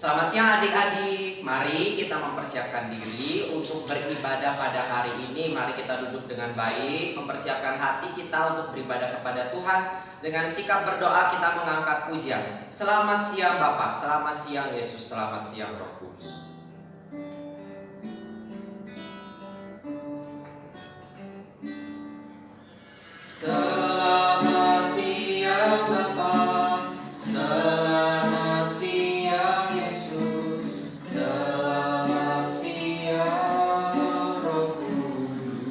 Selamat siang adik-adik. Mari kita mempersiapkan diri untuk beribadah pada hari ini. Mari kita duduk dengan baik, mempersiapkan hati kita untuk beribadah kepada Tuhan. Dengan sikap berdoa kita mengangkat pujian. Selamat siang Bapa, selamat siang Yesus, selamat siang Roh Kudus. Selamat siang Bapa, selamat siang Yesus, selamat siang Roh Kudus.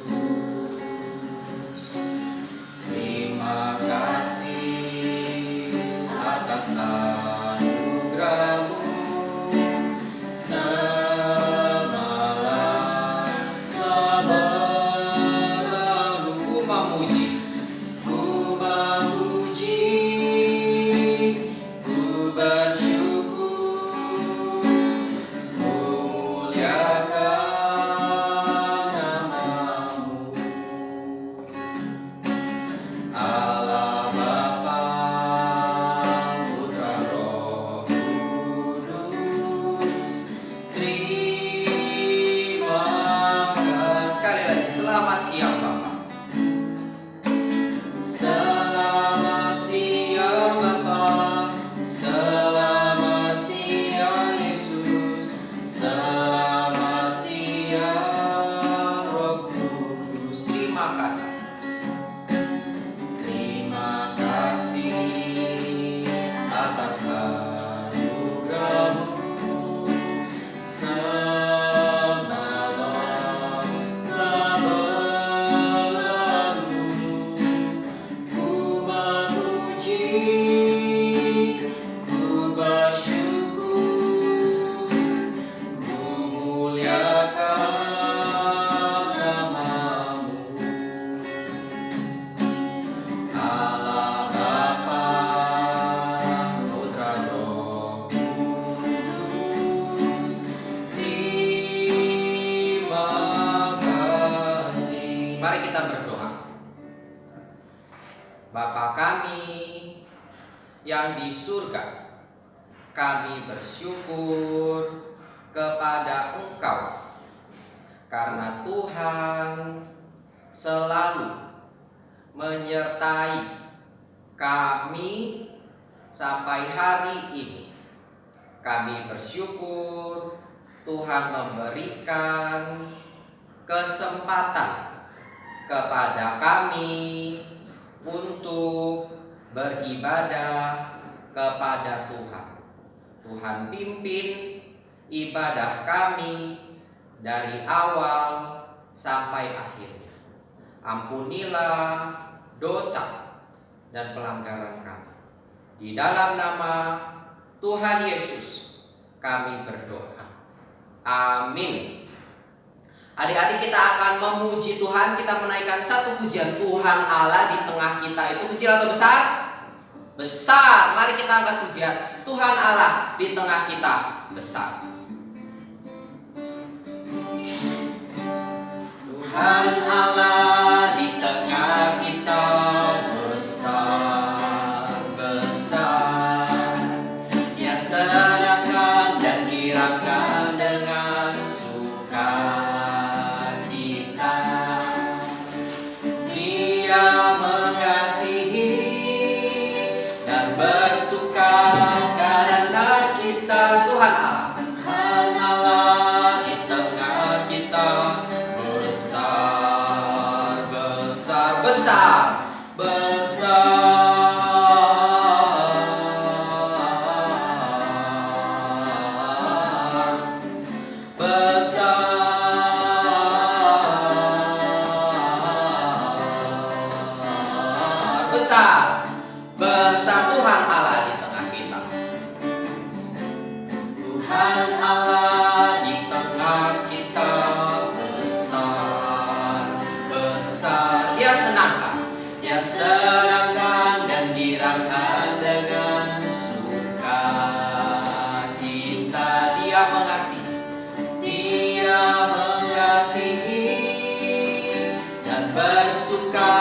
Terima kasih atas anugerah-Mu semalam telah berlalu. Ku memuji, ku bersyukur, ku muliakan nama-Mu. Allah Bapa, Putra, Roh Kudus, terima kasih. Sekali lagi, selamat siang Bapa. Selamat siang Bapa, selamat siang Yesus, selamat siang Roh Kudus. Terima kasih. Terima kasih atas anugerah-Mu semalam telah berlalu. Ku memuji, ku bersyukur, ku muliakan nama-Mu. Allah Bapa, Putra, Roh Kudus, terima kasih. Mari kita berdoa. Bapa kami yang di surga, kami bersyukur kepada Engkau karena Tuhan selalu menyertai kami sampai hari ini. Kami bersyukur Tuhan memberikan kesempatan kepada kami untuk beribadah kepada Tuhan. Tuhan pimpin ibadah kami dari awal sampai akhirnya. Ampunilah dosa dan pelanggaran kami. Di dalam nama Tuhan Yesus kami berdoa. Amin. Adik-adik, kita akan memuji Tuhan. Kita menaikkan satu pujian. Tuhan Allah di tengah kita. Itu kecil atau besar? Besar. Mari kita angkat pujian. Tuhan Allah di tengah kita besar. Tuhan Allah di tengah kita besar, besar. Dia senangkan dan girakan dengan sukacita. Dia mengasihi dan bersuka karena kita. Tuhan Allah, Tuhan Allah di tengah kita besar, besar, besar, besar. Besar, besar Tuhan Allah di tengah kita. Tuhan Allah di tengah kita besar, besar. Dia senangkan dan dirangkan dengan sukacita. Dia mengasihi dan bersuka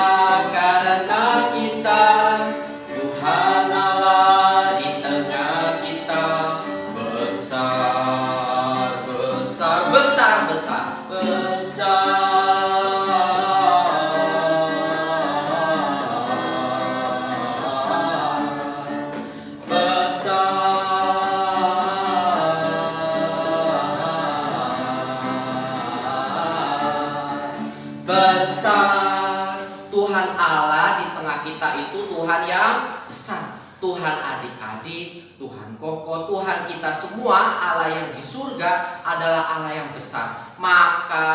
karena kita. Tuhan Allah di tengah kita besar. besar. Tuhan Allah di tengah kita itu Tuhan yang besar. Tuhan adik-adik, Tuhan Koko, Tuhan kita semua, Allah yang di surga adalah Allah yang besar. Maka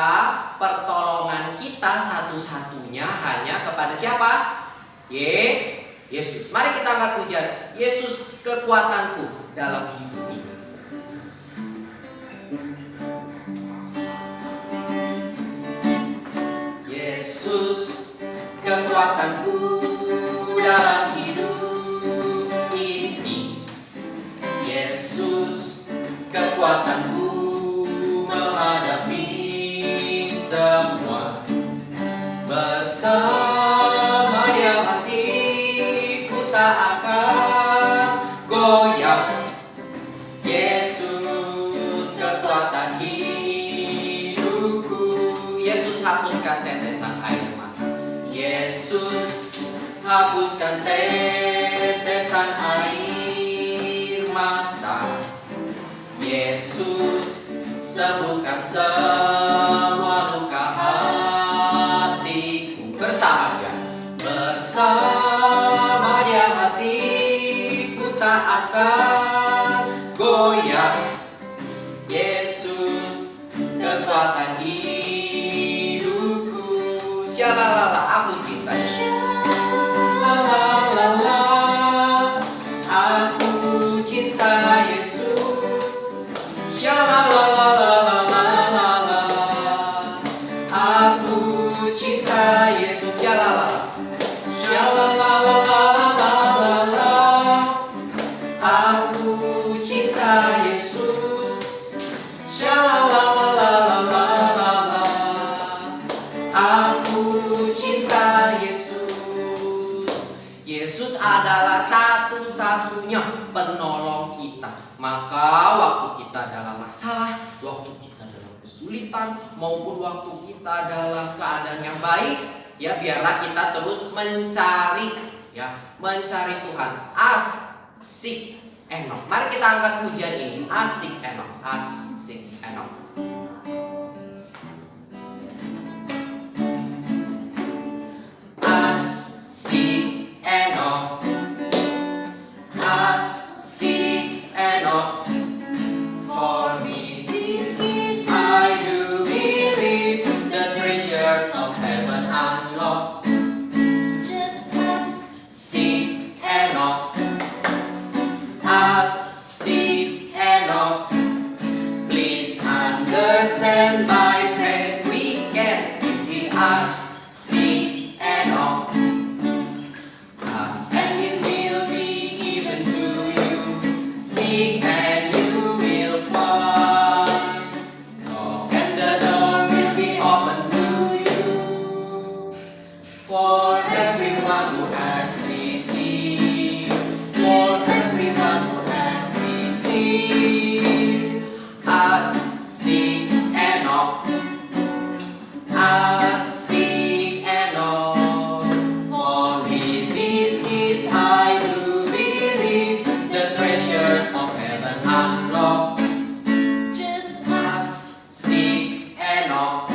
pertolongan kita satu-satunya hanya kepada siapa? Yesus. Mari kita angkat pujian. Yesus kekuatanku dalam hidup ini. Yesus kekuatanku dalam hidup ini. Yesus kekuatanku menghadapi semua. Bersama Dia hatiku tak akan goyah. Yesus kekuatan hidupku. Yesus hapuskan tetesan air mata. Yesus hapuskan tetesan air mata. Yesus sembuhkan semua luka hatiku. Bersama Dia, bersama Dia hatiku tak akan goyah. Yesus kekuatan hidupku. Syalalala, aku cinta. Syalalala, aku cinta Yesus. Syalalala, aku cinta Yesus. Syalalala, syalalala, aku cinta Yesus. Syalalala, aku cinta Yesus. Yesus adalah satu-satunya penolong kita. Maka waktu kita dalam masalah, waktu kita dalam kesulitan, maupun waktu kita dalam keadaan yang baik, ya biarlah kita terus mencari Tuhan. Asik Enok. Mari kita angkat pujian ini. Asik Enok. Asik Enok. Asik Enok. Asik Enok. For me this is I do believe the treasures of heaven unlocked. Just asik Enok. Asik Enok. Please understand by faith we can be asik Enok. Ask and it will be given to you. Seek and you will find. Knock and the door will be open to you. For everyone who has received. For everyone who has received. Asik Enok. Asik Enok. For with this kiss I do believe the treasures of heaven unlocked. Just asik Enok.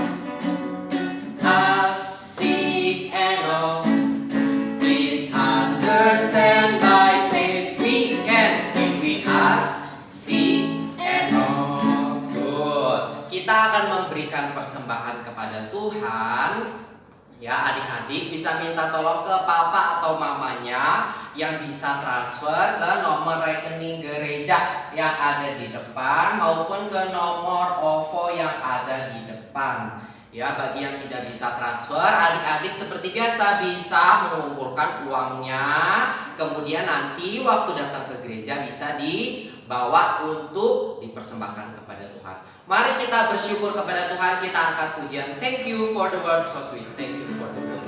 Asik Enok. Please understand by faith we can if we asik Enok. Good. Kita akan memberikan persembahan kepada Tuhan. Ya, adik-adik bisa minta tolong ke papa atau mamanya yang bisa transfer ke nomor rekening gereja yang ada di depan maupun ke nomor OVO yang ada di depan. Ya, bagi yang tidak bisa transfer, adik-adik seperti biasa bisa mengumpulkan uangnya. Kemudian nanti waktu datang ke gereja bisa dibawa untuk dipersembahkan kepada Tuhan. Mari kita bersyukur kepada Tuhan, kita angkat pujian. Thank you for the word so sweet. Thank you for the word.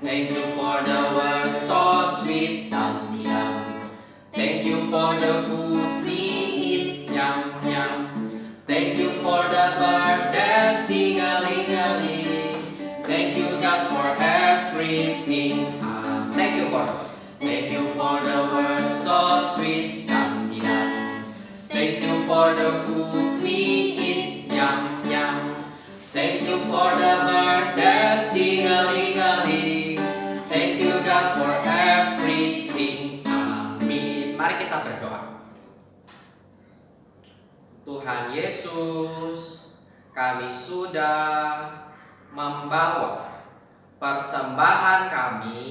Thank you for the word so sweet, yum yum. Thank you for the food we eat, yum yum. Thank you for the bird that sing a ling a ling. Thank you God for everything. Thank you for the word so sweet, yum yum. Tuhan Yesus, kami sudah membawa persembahan kami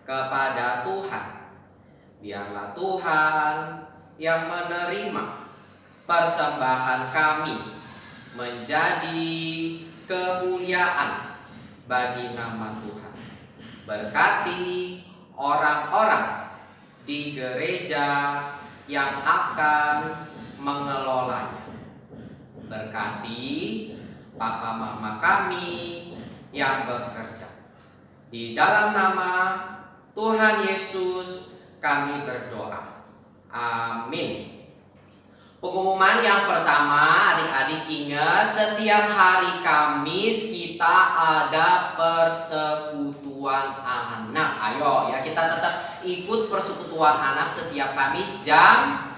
kepada Tuhan. Biarlah Tuhan yang menerima persembahan kami menjadi kemuliaan bagi nama Tuhan. Berkati orang-orang di gereja yang akan mengelolanya. Berkati papa mama kami yang bekerja. Di dalam nama Tuhan Yesus kami berdoa. Amin. Pengumuman yang pertama, adik-adik ingat, setiap hari Kamis kita ada persekutuan anak. Ayo ya, kita tetap ikut persekutuan anak setiap Kamis jam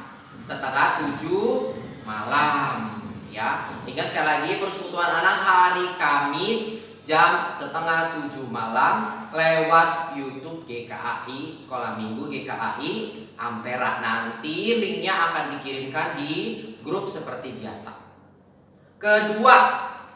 6:30 malam ya. Ingat sekali lagi, persekutuan anak hari Kamis jam 6:30 malam lewat YouTube GKAI, Sekolah Minggu GKAI Ampera. Nanti linknya akan dikirimkan di grup seperti biasa. Kedua,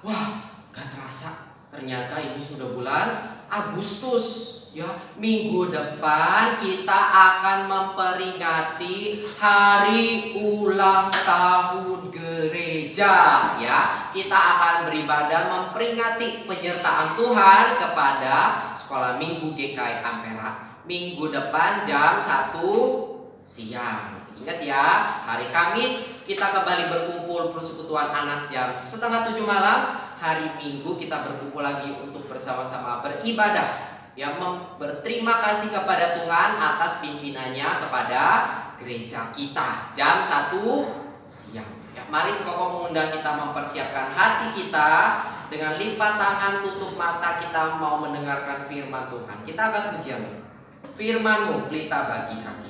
wah gak terasa ternyata ini sudah bulan Agustus ya. Minggu depan kita akan memperingati hari ulang tahun gereja ya. Kita akan beribadah memperingati penyertaan Tuhan kepada Sekolah Minggu GKI Ampera minggu depan jam 1 siang. Ingat ya, hari Kamis kita kembali berkumpul persekutuan anak jam 6:30 malam. Hari Minggu kita berkumpul lagi untuk bersama-sama beribadah yang berterima kasih kepada Tuhan atas pimpinannya kepada gereja kita jam 1 siang. Ya, mari Koko mengundang kita mempersiapkan hati kita dengan lipat tangan, tutup mata, kita mau mendengarkan firman Tuhan. Kita akan pujian. Firman-Mu pelita bagi kaki.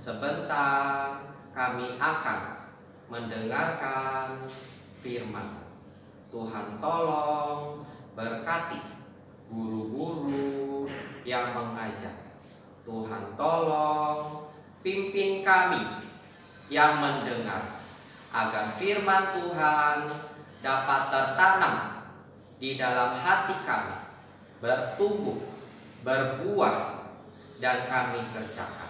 Sebentar kami akan mendengarkan firman. Tuhan tolong berkati guru-guru yang mengajar. Tuhan tolong pimpin kami yang mendengar, agar firman Tuhan dapat tertanam di dalam hati kami, bertumbuh, berbuah, dan kami kerjakan.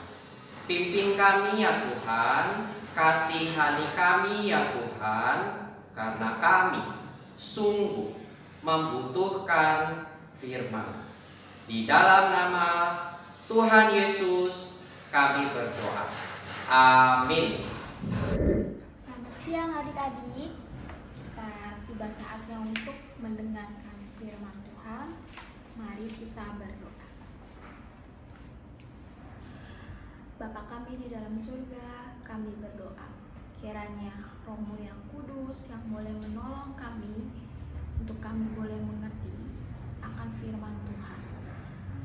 Pimpin kami ya Tuhan, kasihani kami ya Tuhan, karena kami sungguh membutuhkan firman. Di dalam nama Tuhan Yesus kami berdoa. Amin. Selamat siang adik-adik. Kita tiba saatnya untuk mendengarkan firman Tuhan. Mari kita berdoa. Bapa kami di dalam surga, kami berdoa kiranya Roh-Mu yang kudus yang boleh menolong kami untuk kami boleh mengerti akan firman Tuhan.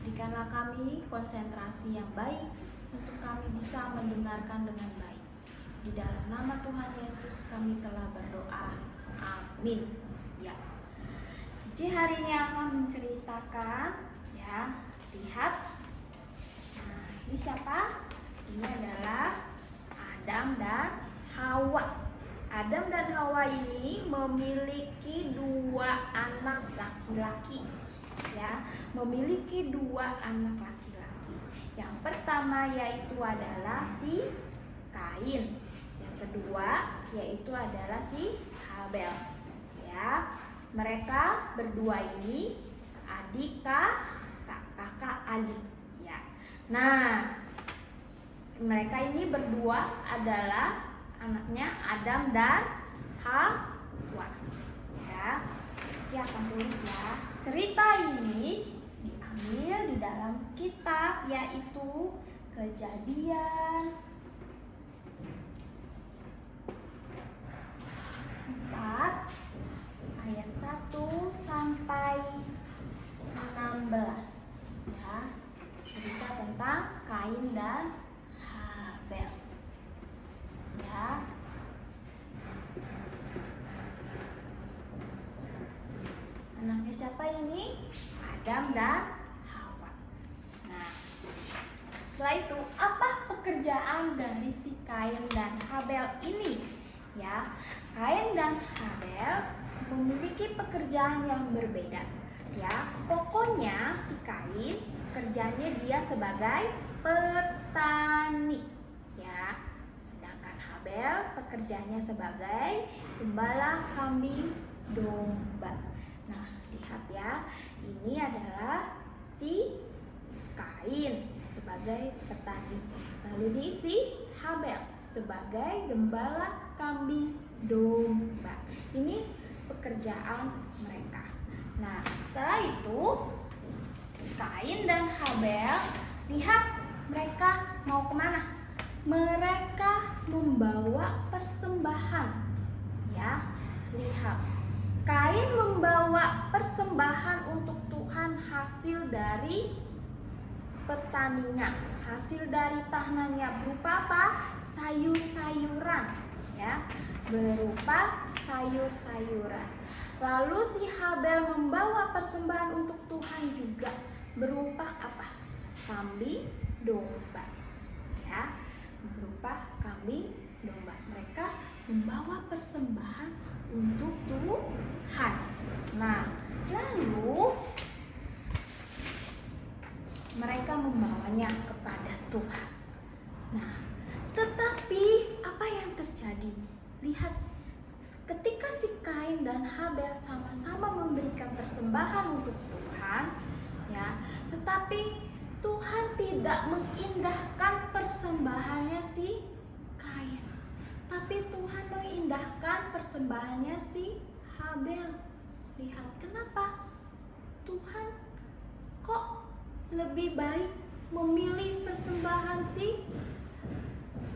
Berikanlah kami konsentrasi yang baik untuk kami bisa mendengarkan dengan baik. Di dalam nama Tuhan Yesus kami telah berdoa. Amin. Ya. Cici hari ini akan menceritakan, ya, lihat. Nah, ini siapa? Ini adalah Adam dan Hawa. Adam dan Hawa ini memiliki 2 anak laki-laki, ya, memiliki 2 anak laki-laki. Yang pertama yaitu adalah si Kain. Yang kedua yaitu adalah si Habel. Ya, mereka berdua ini kakak adik. Ya. Nah, mereka ini berdua adalah anaknya Adam dan Hawa. Ya, Cici akan tulis ya. Cerita ini diambil di dalam kitab yaitu Kejadian 4 ayat 1 sampai 16. Ya, cerita tentang Kain dan Habel. Ya. Anaknya siapa ini? Adam dan Hawa. Nah, setelah itu apa pekerjaan dari si Kain dan Habel ini? Ya, Kain dan Habel memiliki pekerjaan yang berbeda. Ya, pokoknya si Kain kerjanya dia sebagai petani. Ya, sedangkan Habel pekerjaannya sebagai gembala kambing domba. Nah, lihat ya, ini adalah si Kain sebagai petani. Lalu ini si Habel sebagai gembala kambing domba. Ini pekerjaan mereka. Nah, setelah itu Kain dan Habel, lihat mereka mau kemana? Mereka membawa persembahan. Ya, lihat. Kain membawa persembahan untuk Tuhan hasil dari petaninya, hasil dari tanahnya berupa apa? Sayur-sayuran, ya, berupa sayur-sayuran. Lalu si Habel membawa persembahan untuk Tuhan juga berupa apa? Kambing domba, ya, berupa kambing domba. Mereka membawa persembahan untuk Tuhan. Nah, lalu mereka membawanya kepada Tuhan. Nah, tetapi apa yang terjadi? Lihat, ketika si Kain dan Habel sama-sama memberikan persembahan untuk Tuhan, ya, tetapi Tuhan tidak mengindahkan persembahannya si Kain, tapi Tuhan mengindahkan persembahannya si Habel. Lihat, kenapa? Tuhan kok lebih baik memilih persembahan si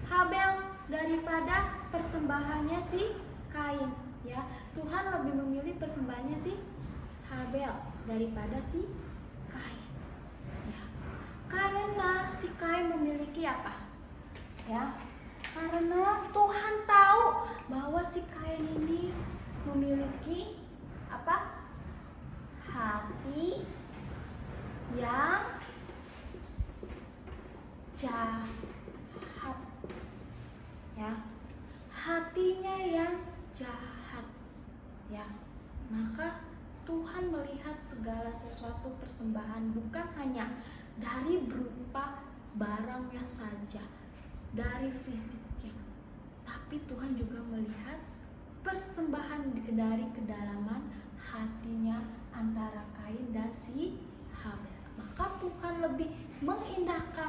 Habel daripada persembahannya si Kain, ya. Tuhan lebih memilih persembahannya si Habel daripada si Kain, ya. Karena si Kain memiliki apa? Ya, karena Tuhan tahu bahwa si Kain ini memiliki apa? Hati yang jahat, ya, hatinya yang jahat, ya. Maka Tuhan melihat segala sesuatu persembahan bukan hanya dari berupa barangnya saja, dari fisiknya, tapi Tuhan juga melihat persembahan dari kedalaman hatinya antara Kain dan si Habel. Maka Tuhan lebih mengindahkan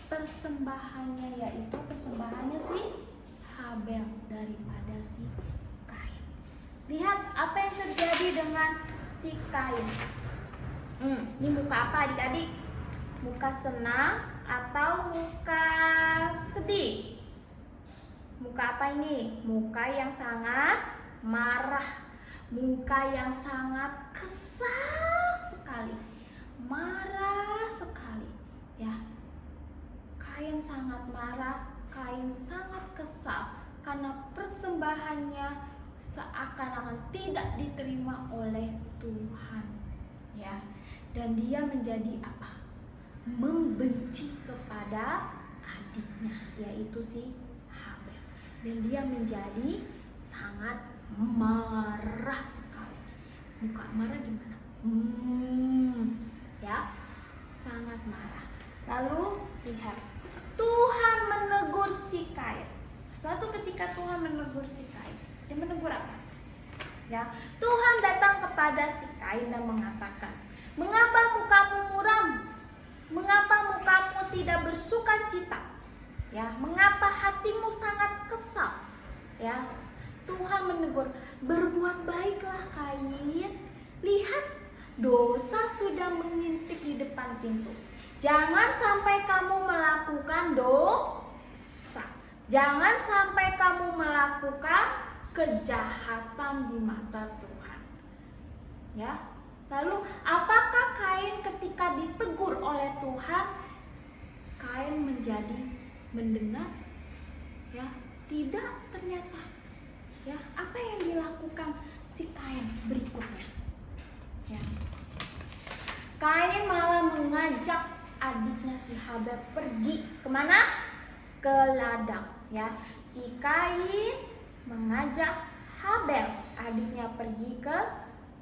persembahannya, yaitu persembahannya si Habel daripada si Kain. Lihat apa yang terjadi dengan si Kain. Ini muka apa adik-adik? Muka senang atau muka sedih? Muka apa ini? Muka yang sangat marah, muka yang sangat kesal sekali, marah sekali, ya. Kain sangat marah, Kain sangat kesal karena persembahannya seakan-akan tidak diterima oleh Tuhan, ya. Dan dia menjadi apa? Membenci kepada adiknya, yaitu si Habel. Dan dia menjadi sangat marah sekali. Muka marah gimana? Ya, sangat marah. Lalu lihat, Tuhan menegur si Kain. Suatu ketika Tuhan menegur si Kain. Dia menegur apa? Ya, Tuhan datang kepada si Kain dan mengatakan, "Mengapa mukamu muram? Mengapa mukamu tidak bersukacita? Ya, mengapa hatimu sangat kesal?" Ya, Tuhan menegur, "Berbuat baiklah Kain. Lihat, dosa sudah mengintip di depan pintu. Jangan sampai kamu melakukan dosa. Jangan sampai kamu melakukan kejahatan di mata Tuhan." Ya. Lalu apakah Kain ketika ditegur oleh Tuhan, Kain menjadi mendengar? Ya, tidak ternyata. Ya, apa yang dilakukan si Kain berikutnya? Ya. Kain malah mengajak adiknya si Habel pergi kemana? Ke ladang. Ya, si Kain mengajak Habel adiknya pergi ke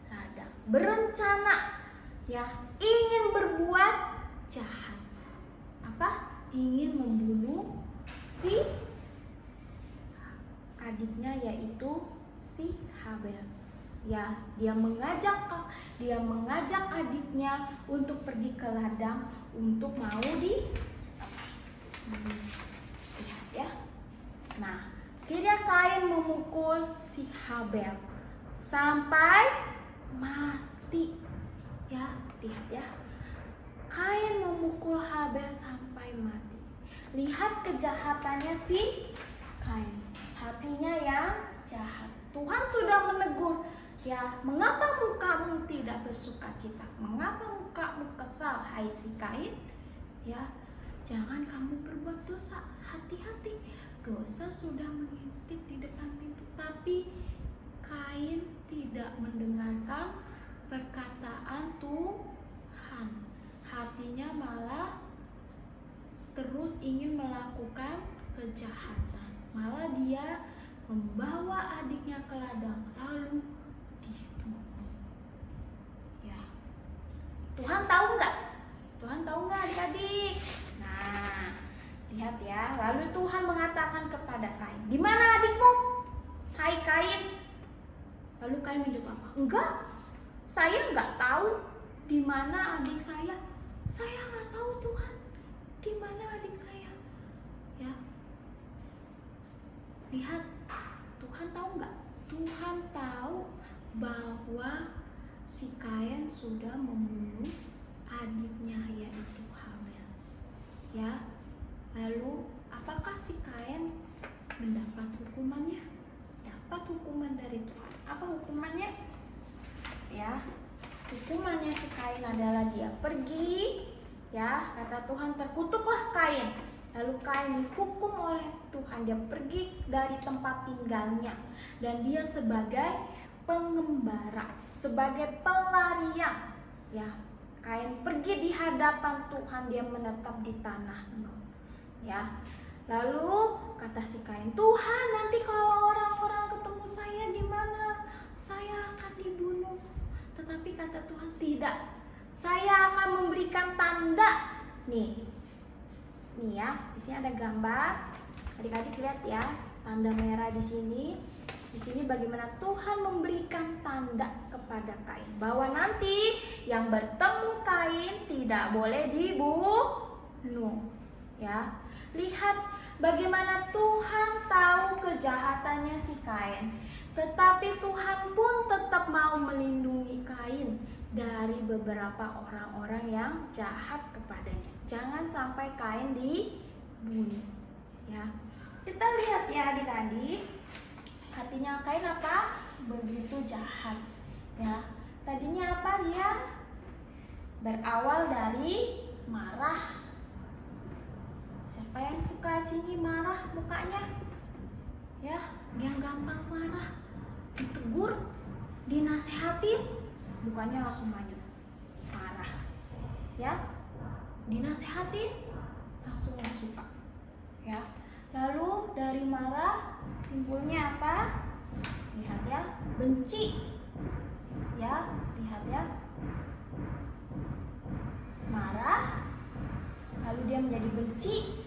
ladang, berencana ya ingin berbuat jahat. Apa? Ingin membunuh si adiknya, yaitu si Habel. Ya, dia mengajak adiknya untuk pergi ke ladang untuk mau lihat ya. Nah, akhirnya Kain memukul si Habel sampai mati. Ya, lihat ya. Kain memukul Habel sampai mati. Lihat kejahatannya si Kain. Hatinya yang jahat. Tuhan sudah menegur, ya, "Mengapa mukamu tidak bersukacita? Mengapa mukamu kesal, hai si Kain? Ya, jangan kamu berbuat dosa. Hati-hati. Dosa sudah mengintip di depan pintu." Tapi Kain tidak mendengarkan perkataan Tuhan. Hatinya malah terus ingin melakukan kejahatan. Malah dia membawa adiknya ke ladang lalu dibunuh. Ya. Tuhan tahu nggak? Tuhan tahu nggak adik-adik? Nah, lihat ya. Lalu Tuhan mengatakan kepada Kain, "Di mana adikmu, hai Kain?" Lalu Kain menjawab apa? "Enggak, saya nggak tahu di mana adik saya. Saya nggak tahu Tuhan, di mana adik saya." Ya. Lihat, Tuhan tahu nggak? Tuhan tahu bahwa si Kain sudah membunuh adiknya, yaitu Habel. Ya. Lalu apakah si Kain mendapat hukumannya? Dapat hukuman dari Tuhan. Apa hukumannya? Ya, hukumannya si Kain adalah dia pergi. Ya, kata Tuhan, "Terkutuklah Kain." Lalu Kain dihukum oleh Tuhan. Dia pergi dari tempat tinggalnya. Dan dia sebagai pengembara, sebagai pelarian. Ya, Kain pergi di hadapan Tuhan. Dia menetap di tanah Nod. Ya, lalu kata si Kain, "Tuhan, nanti kalau orang-orang ketemu saya gimana? Saya akan dibunuh." Tetapi kata Tuhan, "Tidak. Saya akan memberikan tanda." Nih ya, di sini ada gambar. Adik-adik lihat ya, tanda merah di sini. Di sini bagaimana Tuhan memberikan tanda kepada Kain bahwa nanti yang bertemu Kain tidak boleh dibunuh. Ya, lihat bagaimana Tuhan tahu kejahatannya si Kain, tetapi Tuhan pun tetap mau melindungi Kain dari beberapa orang-orang yang jahat kepadanya. Jangan sampai Kain dibunuh. Ya, kita lihat ya adik-adik, hatinya Kain apa? Begitu jahat. Ya, tadinya apa dia? Berawal dari marah. Siapa yang suka sini marah mukanya? ya, yang gampang marah, ditegur, dinasehatin, bukannya langsung maju, marah, ya, dinasehatin, langsung nggak suka, ya. Lalu dari marah timbulnya apa? Lihat ya, benci, ya, lihat ya, marah, lalu dia menjadi benci.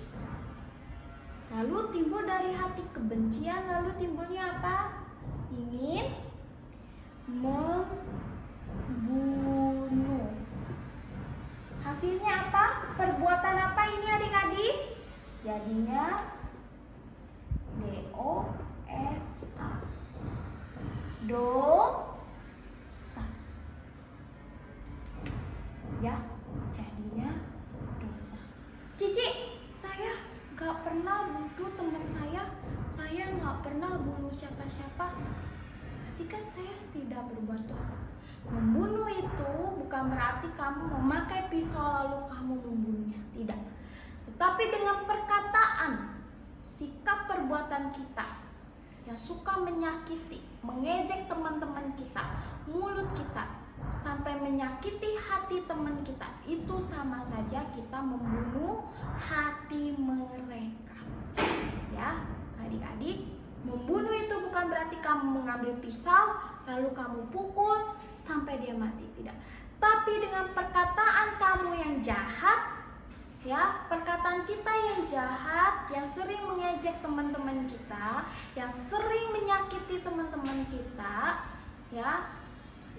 Lalu timbul dari hati kebencian, lalu timbulnya apa? Ingin membunuh. Hasilnya apa? Perbuatan apa ini adik-adik? Jadinya DOSA. Dosa. Ya, jadinya dosa. Cici, saya gak pernah bunuh teman saya nggak pernah bunuh siapa-siapa. Berarti kan saya tidak berbuat dosa. Membunuh itu bukan berarti kamu memakai pisau lalu kamu membunuhnya, tidak. Tetapi dengan perkataan, sikap perbuatan kita yang suka menyakiti, mengejek teman-teman kita, mulut kita sampai menyakiti hati teman kita, itu sama saja kita membunuh hati mereka. Ya, adik-adik, membunuh itu bukan berarti kamu mengambil pisau lalu kamu pukul sampai dia mati, tidak. Tapi dengan perkataan kamu yang jahat, ya, perkataan kita yang jahat, yang sering mengejek teman-teman kita, yang sering menyakiti teman-teman kita, ya,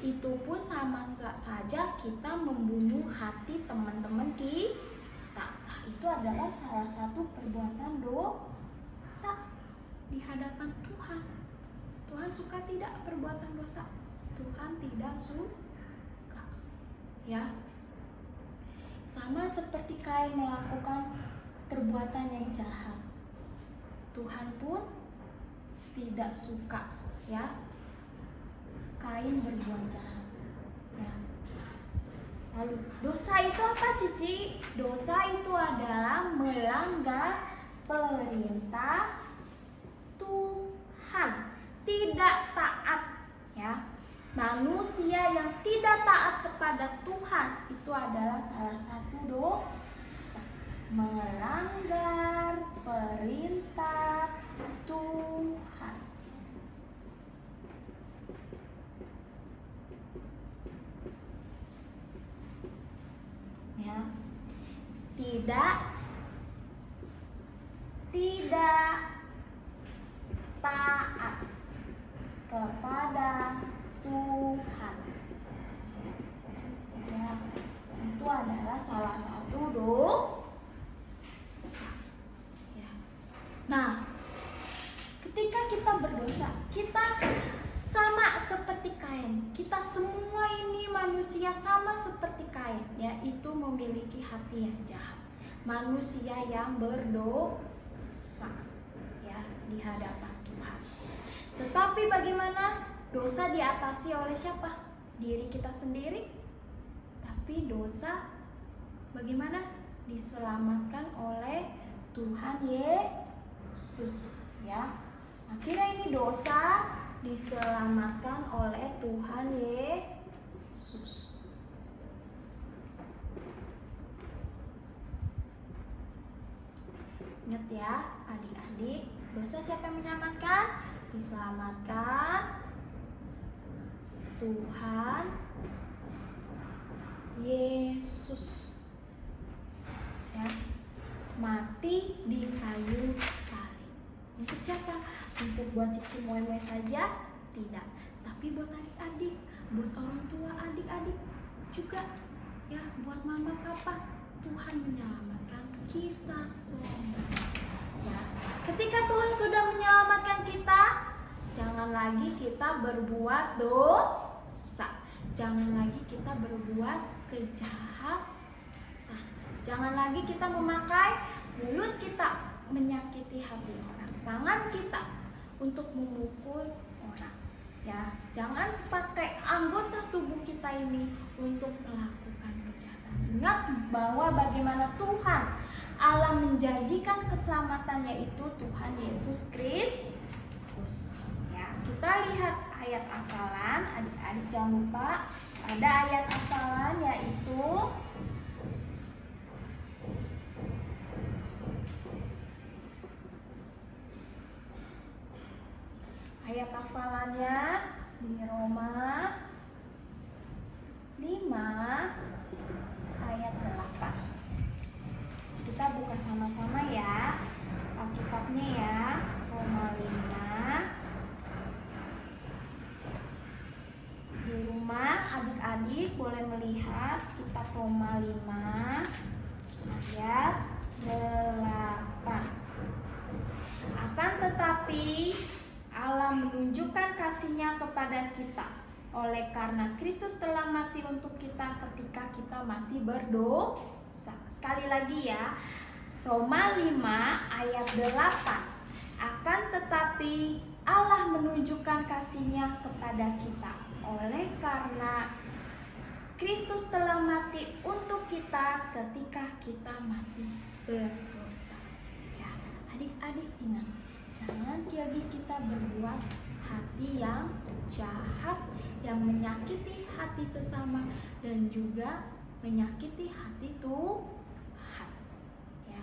itu pun sama saja kita membunuh hati teman-teman kita. Nah, itu adalah salah satu perbuatan dosa di hadapan Tuhan. Tuhan suka tidak perbuatan dosa? Tuhan tidak suka, ya. Sama seperti Kain melakukan perbuatan yang jahat, Tuhan pun tidak suka, ya, Kain berbuat jahat, ya. Lalu dosa itu apa, Cici? Dosa itu adalah melanggar perintah Tuhan, tidak taat, ya. Manusia yang tidak taat kepada Tuhan itu adalah salah satu dosa, melanggar perintah Tuhan. Ya, tidak taat kepada Tuhan, ya, itu adalah salah satu dosa, ya. Nah, ketika kita berdosa, kita sama seperti Kain. Kita semua ini manusia sama seperti Kain, yaitu memiliki hati yang jahat, manusia yang berdosa, ya, di hadapan Tuhan. Tetapi bagaimana? Dosa diatasi oleh siapa? Diri kita sendiri. Tapi dosa bagaimana? Diselamatkan oleh Tuhan Yesus, ya. Akhirnya ini dosa diselamatkan oleh Tuhan Yesus. Ingat ya, adik-adik, dosa siapa yang menyelamatkan? Diselamatkan Tuhan Yesus, ya, mati di kayu salib. Untuk siapa? Untuk buat Cici Moe-moe saja? Tidak. Tapi buat adik-adik, buat orang tua adik-adik juga, ya, buat mama papa. Tuhan menyelamatkan kita semua, ya. Ketika Tuhan sudah menyelamatkan kita, jangan lagi kita berbuat dosa. Jangan lagi kita berbuat kejahatan. Jangan lagi kita memakai mulut kita menyakiti hati orang, tangan kita untuk memukul orang, ya. Jangan pakai anggota tubuh kita ini untuk melakukan kejahatan. Ingat bahwa bagaimana Tuhan Allah menjanjikan keselamatannya itu Tuhan Yesus Kristus. Kristus. Ya, kita lihat ayat hafalan, adik-adik jangan lupa ada ayat hafalan yaitu ayat hafalannya di Roma 5 ayat 8. Kita buka sama-sama ya Alkitabnya ya. Roma 5. Di rumah adik-adik boleh melihat kitab Roma 5 ayat 8. Akan tetapi Allah menunjukkan kasih-Nya kepada kita oleh karena Kristus telah mati untuk kita ketika kita masih berdosa. Sekali lagi ya, Roma 5 ayat 8. Akan tetapi Allah menunjukkan kasih-Nya kepada kita oleh karena Kristus telah mati untuk kita ketika kita masih berdosa. Ya, adik-adik ingat, jangan lagi kita berbuat hati yang jahat, yang menyakiti hati sesama dan juga menyakiti hati Tuhan. Ya,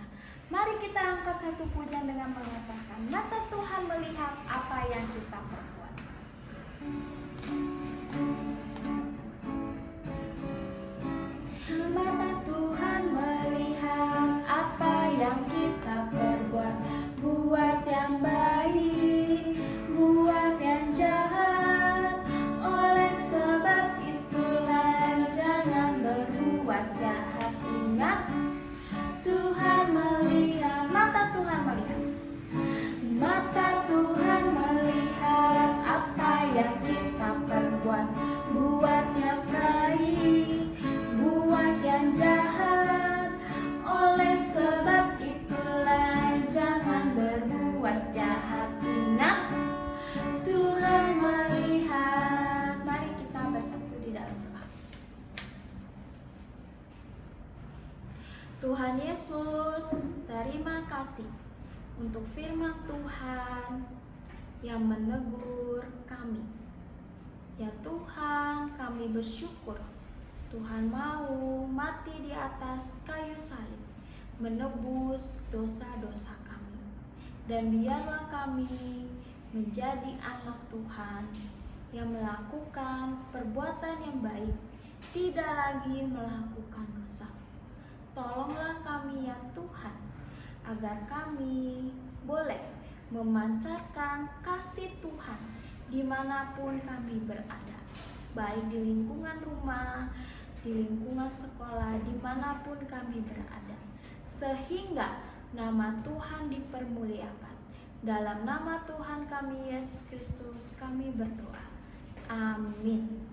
mari kita angkat satu pujian dengan mengatakan, mata Tuhan melihat apa yang kita perbuat. Mata Tuhan melihat apa yang kita perbuat, buat yang baik, buat yang jahat. Oleh sebab itulah jangan berbuat jahat. Ingat, Tuhan melihat, mata Tuhan melihat. Mata Tuhan melihat apa yang kita perbuat, buat yang baik, buat yang jahat. Oleh sebab itulah jangan berbuat jahat. Ingat, Tuhan melihat. Mari kita bersatu di dalam doa. Tuhan Yesus, terima kasih untuk firman Tuhan yang menegur kami. Ya Tuhan, kami bersyukur Tuhan mau mati di atas kayu salib menebus dosa-dosa kami. Dan biarlah kami menjadi anak Tuhan yang melakukan perbuatan yang baik, tidak lagi melakukan dosa. Tolonglah kami ya Tuhan, agar kami boleh memancarkan kasih Tuhan dimanapun kami berada, baik di lingkungan rumah, di lingkungan sekolah, dimanapun kami berada, sehingga nama Tuhan dipermuliakan. Dalam nama Tuhan kami Yesus Kristus kami berdoa. Amin.